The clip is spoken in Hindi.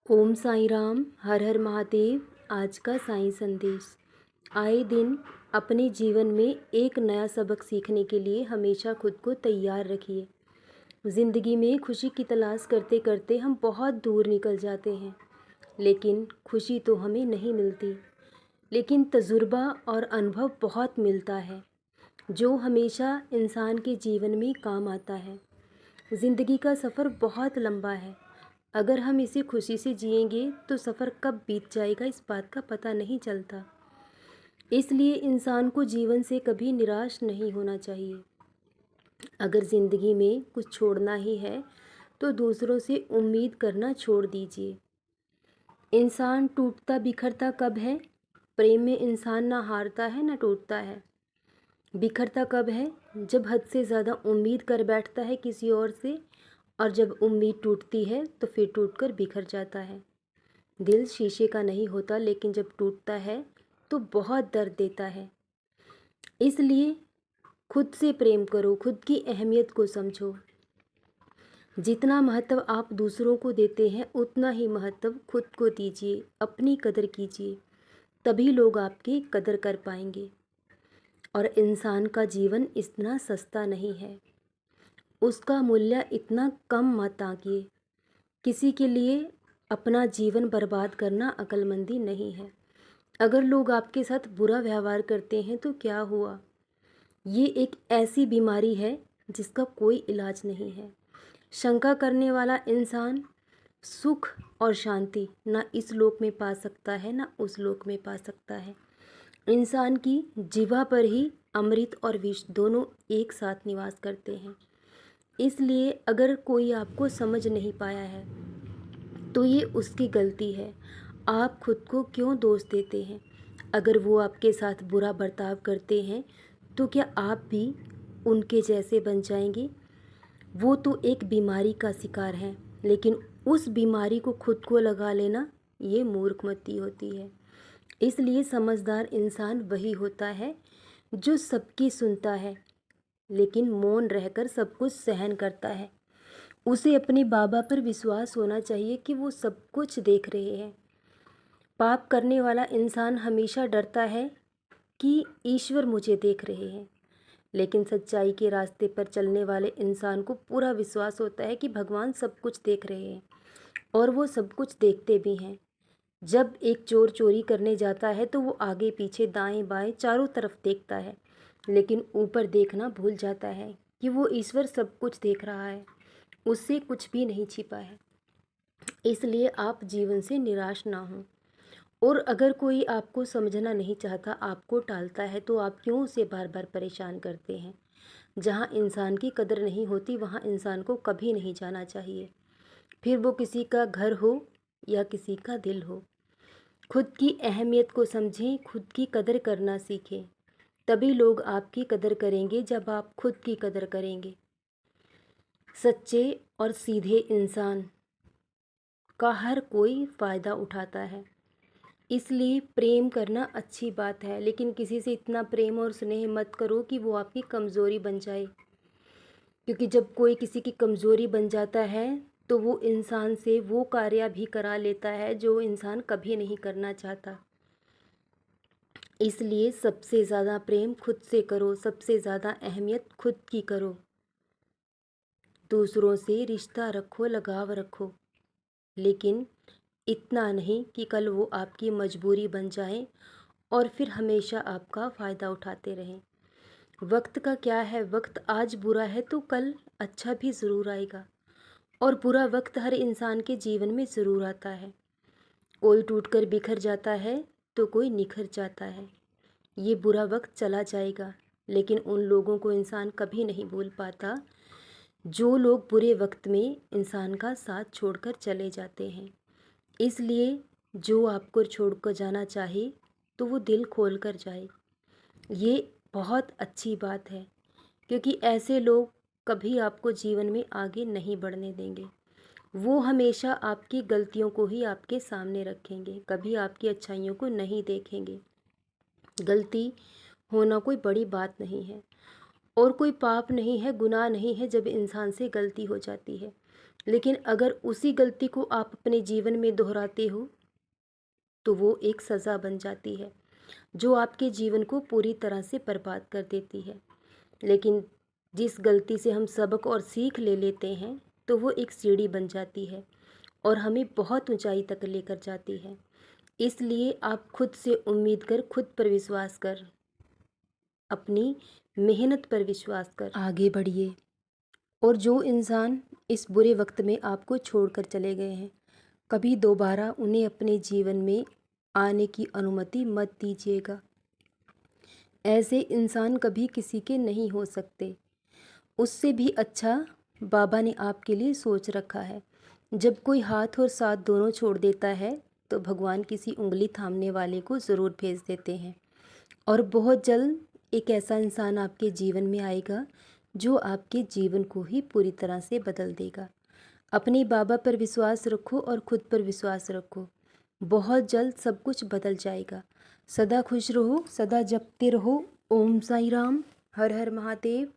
ओम साईं राम। हर हर महादेव। आज का साईं संदेश। आए दिन अपने जीवन में एक नया सबक सीखने के लिए हमेशा खुद को तैयार रखिए। ज़िंदगी में खुशी की तलाश करते करते हम बहुत दूर निकल जाते हैं, लेकिन खुशी तो हमें नहीं मिलती। लेकिन तजुर्बा और अनुभव बहुत मिलता है, जो हमेशा इंसान के जीवन में काम आता है। ज़िंदगी का सफ़र बहुत लंबा है। अगर हम इसे खुशी से जिएंगे तो सफ़र कब बीत जाएगा इस बात का पता नहीं चलता। इसलिए इंसान को जीवन से कभी निराश नहीं होना चाहिए। अगर ज़िंदगी में कुछ छोड़ना ही है तो दूसरों से उम्मीद करना छोड़ दीजिए। इंसान टूटता बिखरता कब है? प्रेम में इंसान ना हारता है ना टूटता है। बिखरता कब है? जब हद से ज़्यादा उम्मीद कर बैठता है किसी और से, और जब उम्मीद टूटती है तो फिर टूटकर बिखर जाता है। दिल शीशे का नहीं होता, लेकिन जब टूटता है तो बहुत दर्द देता है। इसलिए खुद से प्रेम करो, खुद की अहमियत को समझो। जितना महत्व आप दूसरों को देते हैं उतना ही महत्व खुद को दीजिए, अपनी कदर कीजिए, तभी लोग आपकी कदर कर पाएंगे। और इंसान का जीवन इतना सस्ता नहीं है, उसका मूल्य इतना कम मत आंकिए। किसी के लिए अपना जीवन बर्बाद करना अक्लमंदी नहीं है। अगर लोग आपके साथ बुरा व्यवहार करते हैं तो क्या हुआ? ये एक ऐसी बीमारी है जिसका कोई इलाज नहीं है। शंका करने वाला इंसान सुख और शांति ना इस लोक में पा सकता है ना उस लोक में पा सकता है। इंसान की जिह्वा पर ही अमृत और विष दोनों एक साथ निवास करते हैं। इसलिए अगर कोई आपको समझ नहीं पाया है तो ये उसकी गलती है। आप खुद को क्यों दोष देते हैं? अगर वो आपके साथ बुरा बर्ताव करते हैं तो क्या आप भी उनके जैसे बन जाएंगे? वो तो एक बीमारी का शिकार है, लेकिन उस बीमारी को खुद को लगा लेना ये मूर्खमती होती है। इसलिए समझदार इंसान वही होता है जो सबकी सुनता है, लेकिन मौन रहकर सब कुछ सहन करता है। उसे अपने बाबा पर विश्वास होना चाहिए कि वो सब कुछ देख रहे हैं। पाप करने वाला इंसान हमेशा डरता है कि ईश्वर मुझे देख रहे हैं, लेकिन सच्चाई के रास्ते पर चलने वाले इंसान को पूरा विश्वास होता है कि भगवान सब कुछ देख रहे हैं, और वो सब कुछ देखते भी हैं। जब एक चोर चोरी करने जाता है तो वो आगे पीछे दाएं बाएं चारों तरफ देखता है, लेकिन ऊपर देखना भूल जाता है कि वो ईश्वर सब कुछ देख रहा है, उससे कुछ भी नहीं छिपा है। इसलिए आप जीवन से निराश ना हों। और अगर कोई आपको समझना नहीं चाहता, आपको टालता है, तो आप क्यों उसे बार बार परेशान करते हैं? जहाँ इंसान की कदर नहीं होती वहाँ इंसान को कभी नहीं जाना चाहिए, फिर वो किसी का घर हो या किसी का दिल हो। खुद की अहमियत को समझें, खुद की कदर करना सीखें। तभी लोग आपकी कदर करेंगे जब आप खुद की कदर करेंगे। सच्चे और सीधे इंसान का हर कोई फ़ायदा उठाता है। इसलिए प्रेम करना अच्छी बात है, लेकिन किसी से इतना प्रेम और स्नेह मत करो कि वो आपकी कमज़ोरी बन जाए। क्योंकि जब कोई किसी की कमज़ोरी बन जाता है तो वो इंसान से वो कार्य भी करा लेता है जो इंसान कभी नहीं करना चाहता। इसलिए सबसे ज़्यादा प्रेम खुद से करो, सबसे ज़्यादा अहमियत खुद की करो। दूसरों से रिश्ता रखो, लगाव रखो, लेकिन इतना नहीं कि कल वो आपकी मजबूरी बन जाए और फिर हमेशा आपका फ़ायदा उठाते रहें। वक्त का क्या है, वक्त आज बुरा है तो कल अच्छा भी ज़रूर आएगा, और बुरा वक्त हर इंसान के जीवन में ज़रूर आता है। कोई टूटकर बिखर जाता है तो कोई निखर जाता है। ये बुरा वक्त चला जाएगा, लेकिन उन लोगों को इंसान कभी नहीं भूल पाता जो लोग बुरे वक्त में इंसान का साथ छोड़कर चले जाते हैं। इसलिए जो आपको छोड़कर जाना चाहे तो वो दिल खोल कर जाए। ये बहुत अच्छी बात है, क्योंकि ऐसे लोग कभी आपको जीवन में आगे नहीं बढ़ने देंगे। वो हमेशा आपकी गलतियों को ही आपके सामने रखेंगे, कभी आपकी अच्छाइयों को नहीं देखेंगे। गलती होना कोई बड़ी बात नहीं है और कोई पाप नहीं है, गुनाह नहीं है जब इंसान से गलती हो जाती है। लेकिन अगर उसी गलती को आप अपने जीवन में दोहराते हो तो वो एक सज़ा बन जाती है जो आपके जीवन को पूरी तरह से बर्बाद कर देती है। लेकिन जिस गलती से हम सबक और सीख ले लेते हैं तो वो एक सीढ़ी बन जाती है और हमें बहुत ऊंचाई तक लेकर जाती है। इसलिए आप खुद से उम्मीद कर, खुद पर विश्वास कर, अपनी मेहनत पर विश्वास कर आगे बढ़िए। और जो इंसान इस बुरे वक्त में आपको छोड़कर चले गए हैं, कभी दोबारा उन्हें अपने जीवन में आने की अनुमति मत दीजिएगा। ऐसे इंसान कभी किसी के नहीं हो सकते। उससे भी अच्छा बाबा ने आपके लिए सोच रखा है। जब कोई हाथ और साथ दोनों छोड़ देता है तो भगवान किसी उंगली थामने वाले को ज़रूर भेज देते हैं और बहुत जल्द एक ऐसा इंसान आपके जीवन में आएगा जो आपके जीवन को ही पूरी तरह से बदल देगा। अपने बाबा पर विश्वास रखो और खुद पर विश्वास रखो। बहुत जल्द सब कुछ बदल जाएगा। सदा खुश रहो, सदा जपते रहो। ओम साई राम। हर हर महादेव।